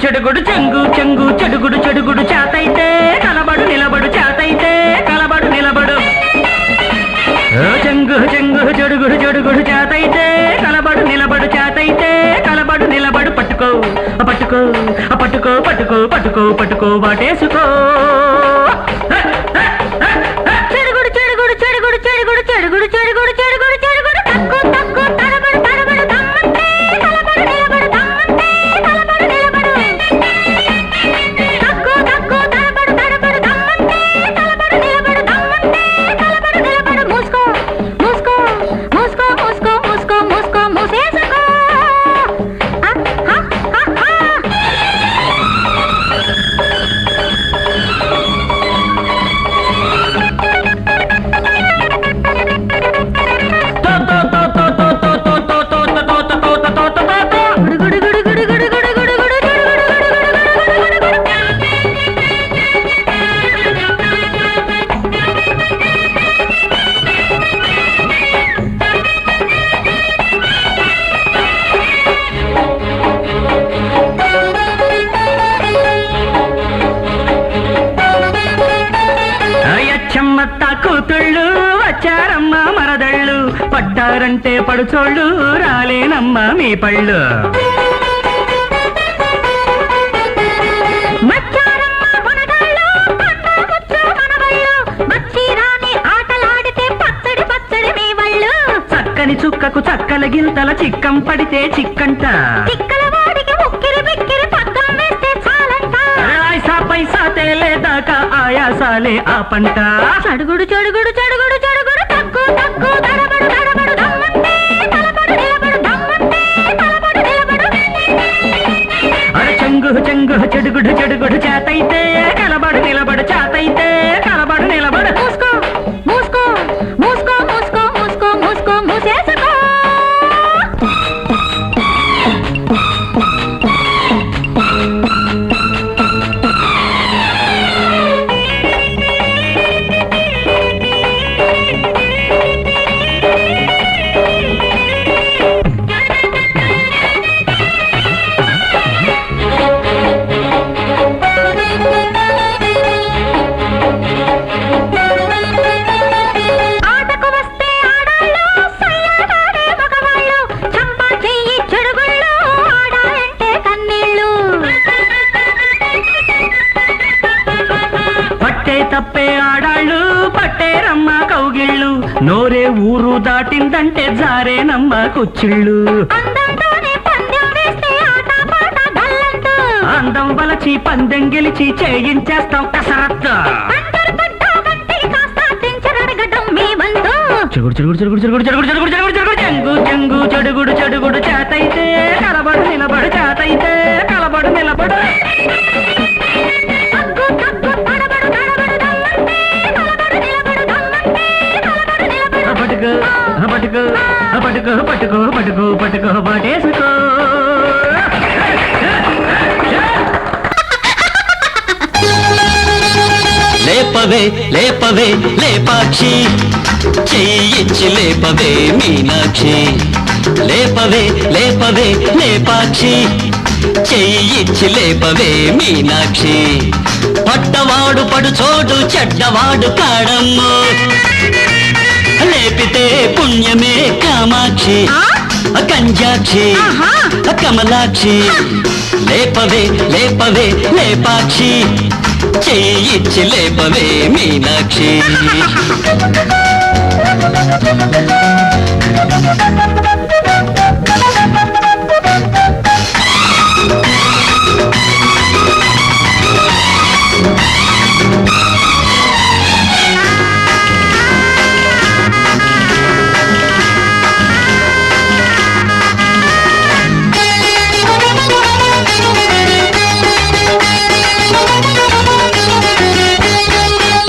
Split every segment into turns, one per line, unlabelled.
చెడుగుడు చెంగు చెంగు చెడుగుడు చెడుగుడు చేతైతే కలబడు నిలబడు చేతైతే కలబడు నిలబడు చెంగు చెంగు చెడుగుడు చెడుగుడు చేతైతే కలబడు నిలబడు చేతైతే కలబడు నిలబడు పట్టుకో పట్టుకో పట్టుకో పట్టుకో పట్టుకో పట్టుకో వాటేసుకో చెడుగుడు చెడుగుడు చెడుగుడు చెడుగుడు చెడుగుడు చెడుగుడు చెడుగుడు చెడుగుడు తక్కువ తక్కువ తడబడు తడబడు దమ్మంటే కలబడు నిలబడు దమ్మంటే కలబడు నిలబడు తక్కువ తక్కువ తడబడు తడబడు దమ్మంటే కలబడు నిలబడు దమ్మంటే కలబడు నిలబడు మూసుకో మూసుకో మూసుకో మూసుకో మూసుకో మూసుకో మూసేసుకో కూతుళ్ళు వచ్చారమ్మ మరదళ్ళు పట్టారంటే పడుచోళ్ళు రాలేనమ్మ మీ పళ్ళు చక్కని చుక్కకు చక్కల గింతల చిక్కం పడితే చిక్కంట పైసా తేలేదాకా ఆయాసాలే ఆ పంట చెడుగుడు చెడుగుడు చెడుగుడు చెడుగుడు తక్కువ తక్కువ తడబడు తడబడు దమ్మంటే కలబడు నిలబడు దమ్మంటే కలబడు నిలబడు అరే చెంగు చెంగు చెడుగుడు చెడుగుడు చేతైతే కలబడు నిలబడు చేతైతే కలబడు నిలబడు మూసుకో మూసుకో మూసుకో మూసుకో మూసుకో మూసుకో మూసేసుకో తప్పే ఆడాళ్ళు పట్టేరమ్మ కౌగిళ్ళు నోరే ఊరు దాటిందంటే జారేనమ్మ కుచ్చిళ్ళు అందం వలచి పందెం గెలిచి చేయించేస్తాం కసరత్తు చెగుడు చెగుడు చెగుడు చెగుడు చెగుడు చెగుడు చెగుడు చెగుడు చెంగు చెంగు చెడుగుడు చెడుగుడు చేతైతే కలబడు నిలబడు చేతైతే కలబడు నిలబడు పట్టుకో పట్టుకో పట్టుకో పట్టుకో పట్టుకో పట్టేసుకో
లేపవే లేపవే లేపాక్షి చెయ్యిచ్చి లేపవే మీనాక్షి లేపవే లేపవే లేపాక్షి చెయ్యిచ్చి లేపవే మీనాక్షి పట్టవాడు పడుచోడు చెడ్డవాడు కాడమ్ము లేపితే పుణ్యమే కామాక్షి కంజాక్షి కమలాక్షి లేపవే లేపవే లేపాక్షి చెయ్యిచ్చి లేపవే మీనాక్షి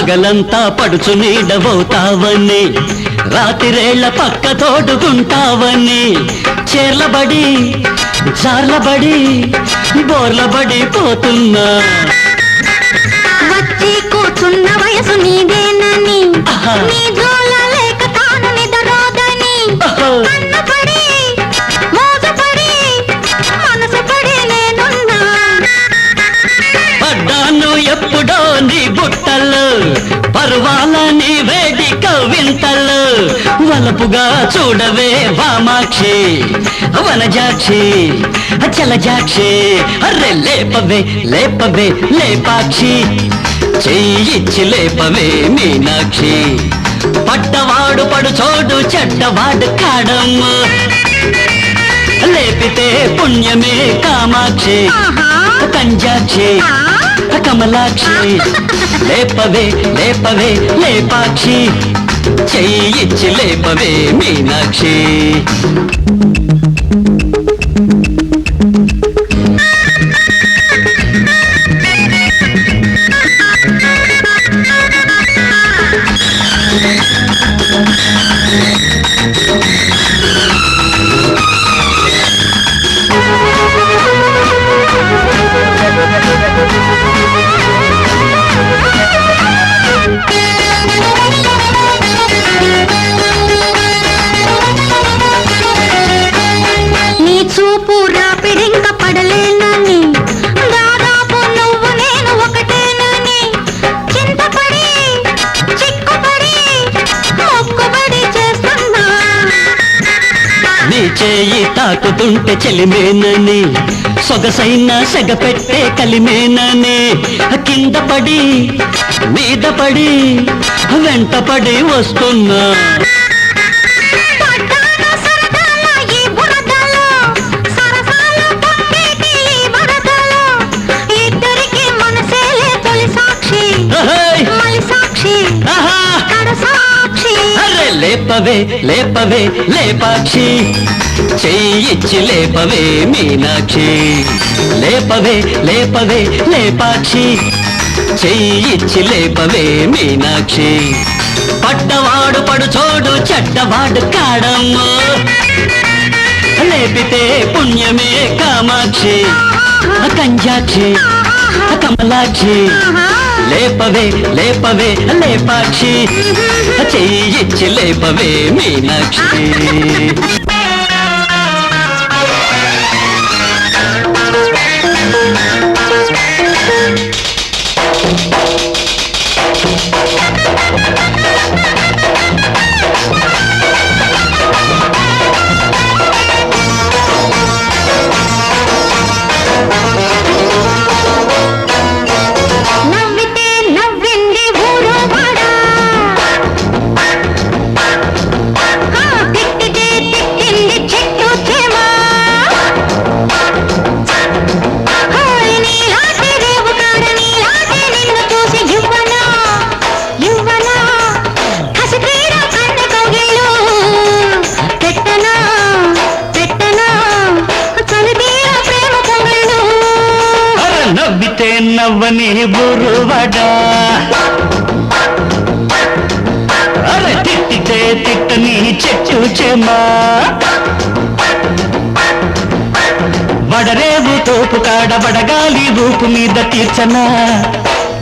పగలంతా పడుచు నీడవవుతావని రాత్రిరేళ్ల పక్క తోడుకుంటావని చేర్లబడి జార్లబడి బోర్లబడి పోతున్నా
వచ్చి కూర్చున్న వయసు నీదేనని నీ జోల లేక తాను నిద్రోదని కన్నపడి మోసపడి మనసు పడి నేనున్నా
పడ్డాను ఎప్పుడో నీ బుట్టలు పర్వాల నీ వేడి కవింతలు వలపుగా చూడవే వామాక్షి వనజాక్షి చలజాక్షి అర్రె లేపవే లేపవే లేపాక్షి చెయ్యిచ్చి లేపవే మీనాక్షి పట్టవాడు పడుచోడు చెడ్డవాడు కాడమ్మ లేపితే పుణ్యమే కామాక్షి కంజాక్షి కమలాక్షి లేపవే లేపవే లేపాక్షి చెయ్యిచ్చి లేపవే మీనాక్షి
నీ చూపు రాపిడింక పడలేనని దాదాపు నువ్వు నేను ఒకటేనని చింతపడి చిక్కుపడి మొక్కుబడి చేస్తున్నా
నీ చేయి తాకుతుంటే చెలిమేనని సొగసైన సెగ పెట్టే కలిమేనని కింద పడి మీద పడి వెంట పడి వస్తున్నా
పడ్డాను సరదాల ఈ బురదలో, సరసాల పొంగేటి ఈ వరదలో. ఇద్దరికి మనసేలే తొలి సాక్షి,
అహయ్!
మలి సాక్షి,
ఆహా!
కడ సాక్షి.
అరే లేపవే లేపవే లేపాక్షి చెయ్యిచ్చి లేపవే మీనాక్షి లేపవే లేపవే లేపాక్షి చెయ్యిచ్చి లేపవే మీనాక్షి పడ్డవాడు పడుచోడు చెడ్డవాడు కాడమ్మ లేపితే పుణ్యమే కామాక్షి కంజాక్షి కమలాక్షి లేపవే లేపవే లేపాక్షి చెయ్యిచ్చి లేపవే మీనాక్షి
నవ్వితే నవ్వింది ఊరు వాడ, తిట్టితే తిట్టింది చెట్టు చేమ. నీలాంటి రేవు కాడ నీలాంటి నిన్ను చూసి యువనా యువనా కసి తీర కన్నె కౌగిళ్ళు పెట్టనా పెట్టనా చలి తీర ప్రేమ కౌగిళ్ళు.
అరే నవ్వితే నవ్వని బురువడా అరే తిట్టితే తిట్టని చెట్టు చెమా వడరేవు తోపు కాడ వడగాలి ఊపు మీద తీర్చనా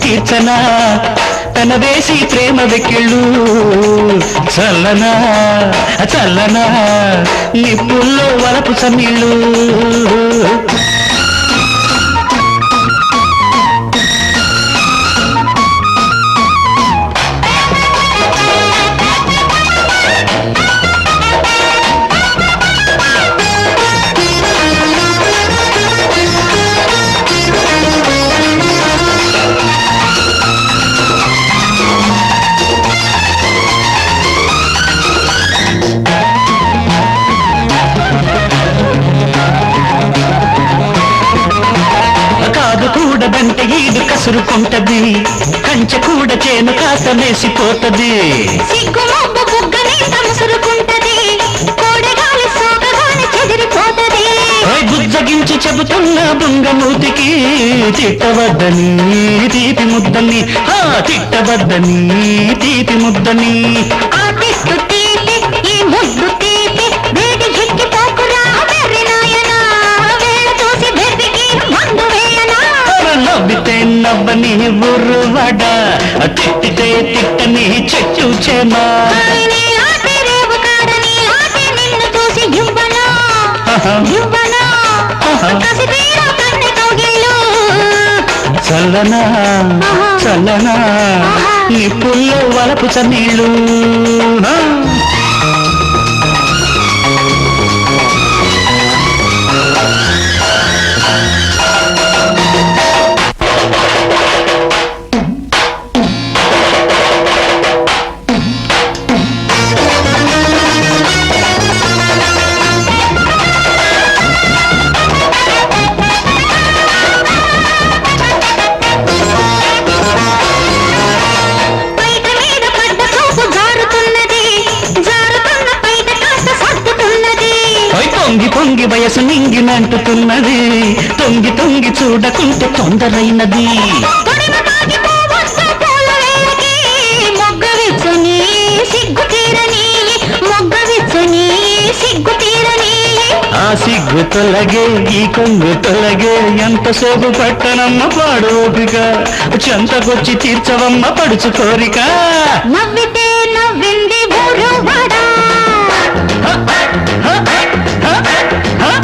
తీర్చనా తన వేసి ప్రేమ వెక్కిళ్ళు చల్లనా చల్లనా నిప్పుల్లో వలపు సమిళ్ళు కూడదంటే ఈడు కసురుకుంటది కంచె కూడా చేను కాత మేసిపోతది
సిగ్గు మొబ్బు బుగ్గ నిండా ముసురుకుంటది, కోడెగాలి సోకగానే చెదిరిపోతది.
బుజ్జగించి చెబుతున్న బుంగమూతికి తిట్టవద్దని తీపి ముద్దని తిట్టవద్దని తీపి ముద్దని
ఆర్టిస్టు తీపి ఈ ముద్దు తీపి వేడి చిక్కిపోకురా వెర్రి నాయనా వేళ చూసి బెర్రికి మందు వేయనా
నవ్వితే నవ్వని బుర్రువడ తిట్టితే తిట్టని చెట్టు చేమా
నీ ఆటే రేవు కాడని ఆటే నిన్ను చూసి యువ్వనా యువ్వనా కసితీరా కన్నె కౌగిళ్ళు
చల్లనా చల్లనా నిప్పుల్లో వలపు చన్నీళ్ళు పొంగి పొంగి వయసు నింగినంటుతున్నది తొంగి తొంగి చూడకుంటే తొందరైనది ఆ సిగ్గు తొలగే ఈ కొంగు తొలగే ఎంతసేపు పట్టనమ్మ పాడు ఓపిక చెంతకొచ్చి తీర్చవమ్మ పడుచు కోరిక
నవ్వితే నవ్వింది ఊరువాడా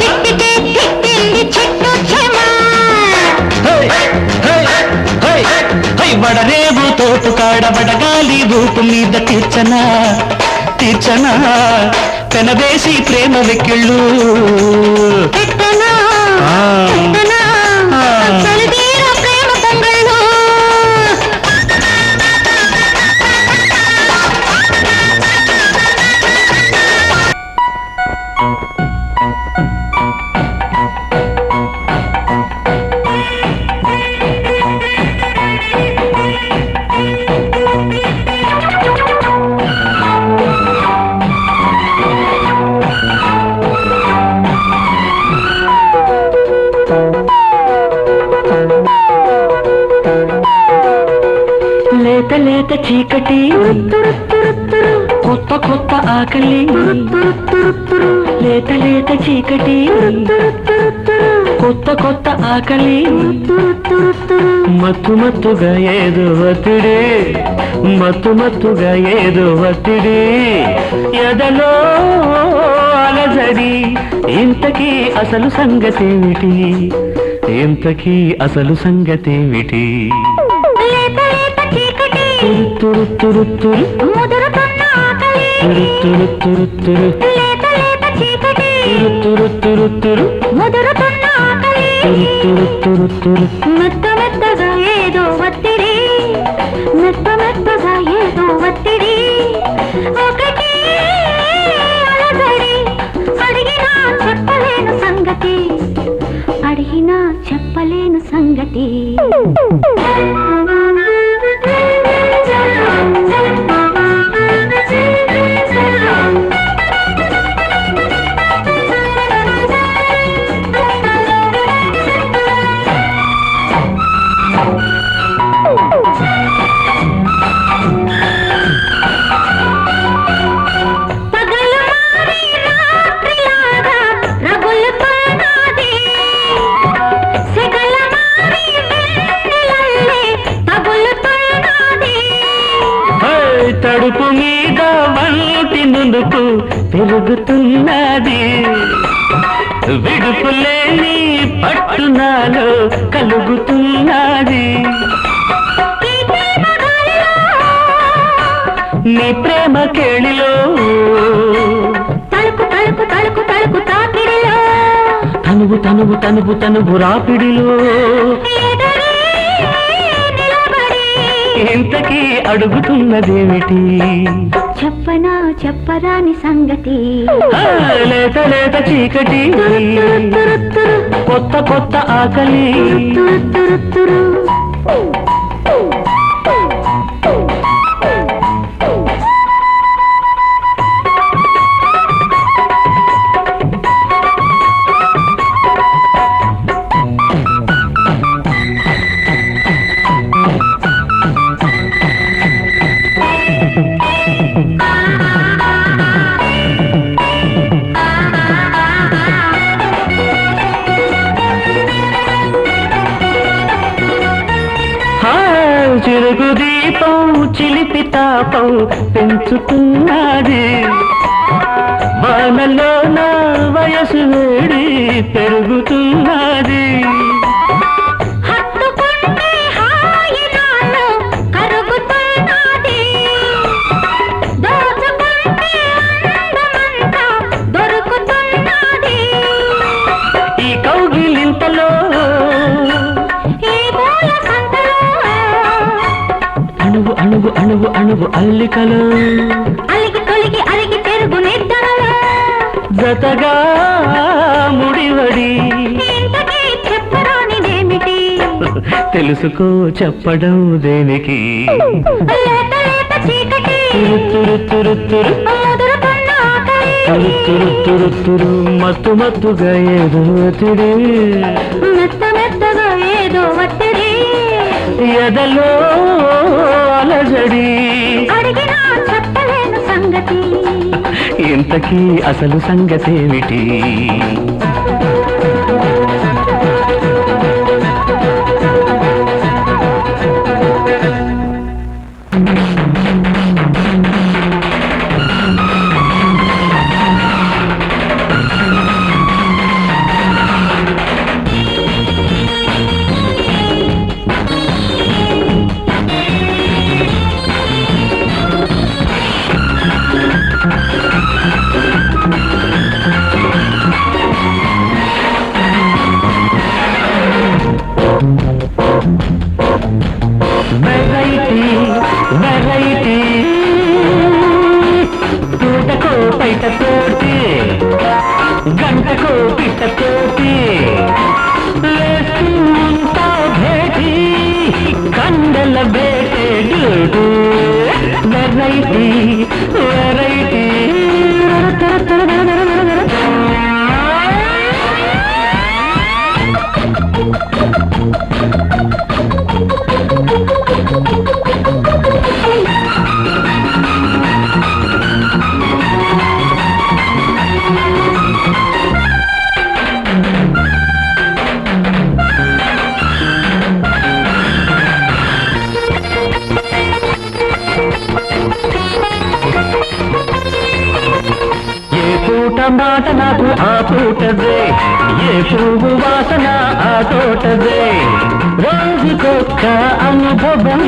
తిట్టితే తిట్టింది చెట్టు చెమా
వడరేవు తోపు కాడ వడగాలి ఊపు మీద తీర్చనా తీర్చనా పెనవేసి ప్రేమ వెక్కిళ్ళు
పెట్టనా పెట్టనా చలిదీర ప్రేమ పొంగళ్ళు
లేత లేత చీకటి కొత్త కొత్త ఆకలి లేత లేత చీకటి కొత్త కొత్త ఆకలి మత్తు మత్తుగా ఏదో ఒత్తిడి మత్తు మత్తుగా ఏదో ఒత్తిడి ఎదలో అలజడి ఇంతకీ అసలు సంగతేమిటి ఇంతకీ అసలు సంగతేమిటి తురు తురు తురు
ముదురుతున్న ఆకలి
తురు తురు తురు
లేత లేత చీకటి
తురు తురు తురు
ముదురుతున్న ఆకలి
తురు తురు తురు
మెత్త మెత్తగా ఏదో ఒత్తిడి మెత్త మెత్తగా ఏదో ఒత్తిడి ఒకటి అలజడి అడిగినా చెప్పలేను సంగతి అడిగినా చెప్పలేను సంగతి
తడుపు మీద వంటి నునుపు పెరుగుతున్నది విడుపులేని పట్టునాలో కలుగుతున్నది నీ ప్రేమ కేళిలో
తలుపు తలుపు తలుపు తలుపు తాకిడిలో
తనువు తనువు తనువు తనువు రాపిడిలో ఇంతకీ అడుగుతున్నదేమిటి
చెప్పనా చెప్పరాని సంగతి
లేత లేత చీకటి కొత్త కొత్త ఆకలి చిరుగు దీపం చిలిపి తాపం పెంచుతున్నది వానలో నా వయసు వేడి పెరుగుతున్నది
హత్తుకుంటే హాయి నాలో కరుగుతున్నది దోచుకుంటే అందమంతా దొరుకుతున్నది
ఈ కౌగిలింతలో
ఈ పూల సంతలో
అణువు అణువు అణువు అణువు అల్లికలో
అలిగి తొలిగి అలిగి పెరుగు నిద్రలో
జతగా ముడివడి
ఇంతకీ చెప్పరానిదేమిటి
తెలుసుకో చెప్పడం దేనికి
లేత లేత చీకటి
తురు తురు తురు
ముదురుకున్న ఆకలి
తురు తురు తురు తురు మత్తు మత్తుగా ఏదో ఒత్తిడి
మెత్త మెత్తగా ఏదో ఒత్తిడి
ఎదలో అలజడి
అడిగినా చెప్పలేను సంగతి
ఇంతకీ అసలు సంగతేమిటి వెరైటీ వెరైటీ తోటకో పైటతోటి గంటకో పిట్టతోటి వేసుకుంటా భేటీ కండల బేటేడు వెరైటీ వెరైటీ మాట నాకు ఆ పూటదే ఏ పువ్వు వాసన ఆ తోటదే రోజుకొక్క అనుభవం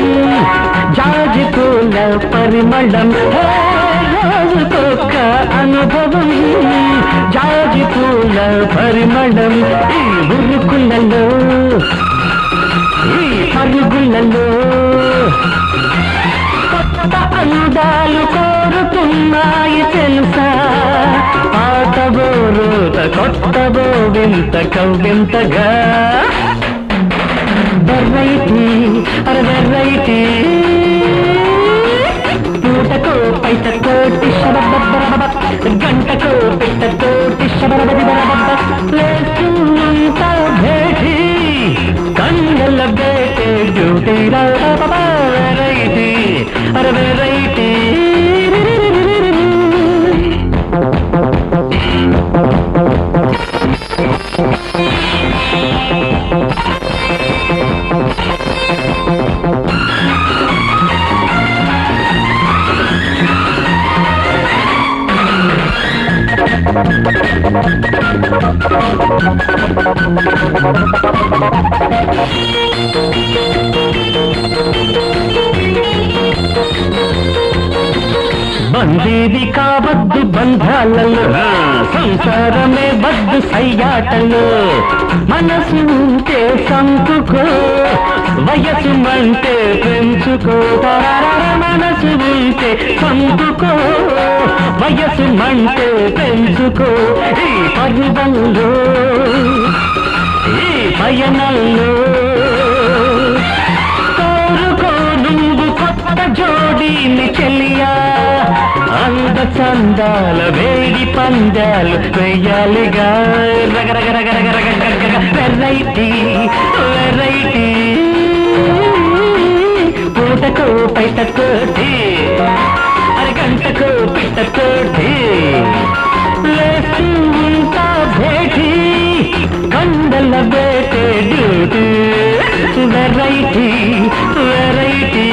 జాజి పూల పరిమళం రోజుకొక్క అనుభవం జాజి పూల పరిమళం ఈ మురుకులలో ఈ పరుగులలో కొత్త అందాలు కోరుతున్నాయి తెలుసా పాటబోరుత కొత్తబో వింత కవ్వింతగా వెరైటీ అరే వెరైటీ పూటకో పైటతోటి శబబ్బబ్బబ్బ గంటకో పిట్టతోటి శబరబదిబరబబ్బ లేచుంత భేటీ కండల బేటే డ్యూటీ వెరైటీ అరే వెరైటీ బందీది కావద్దు బంధాలలో సంసారమే వద్దు సయ్యాటలు మనసు ఉంటే సంతుకో వయసు మంటే పెంచుకో మనసు ఉంటే సంతుకో వయసు మంటే పెంచుకో ఈ పర్వంలో ఈ పయనంలో కోరుకో నువ్వు కొత్త జోడీని చెల్లియా అంద చందాల వేడి పందాలు వెయ్యాలిగా రగరగరగరగరగరగర వెరైటీ వెరైటీ పూటకో పైటతోటి అరగంటకో పిట్టతోటి వేసుకుంటా భేటీ కండల బేటే డ్యూటీ వెరైటీ వెరైటీ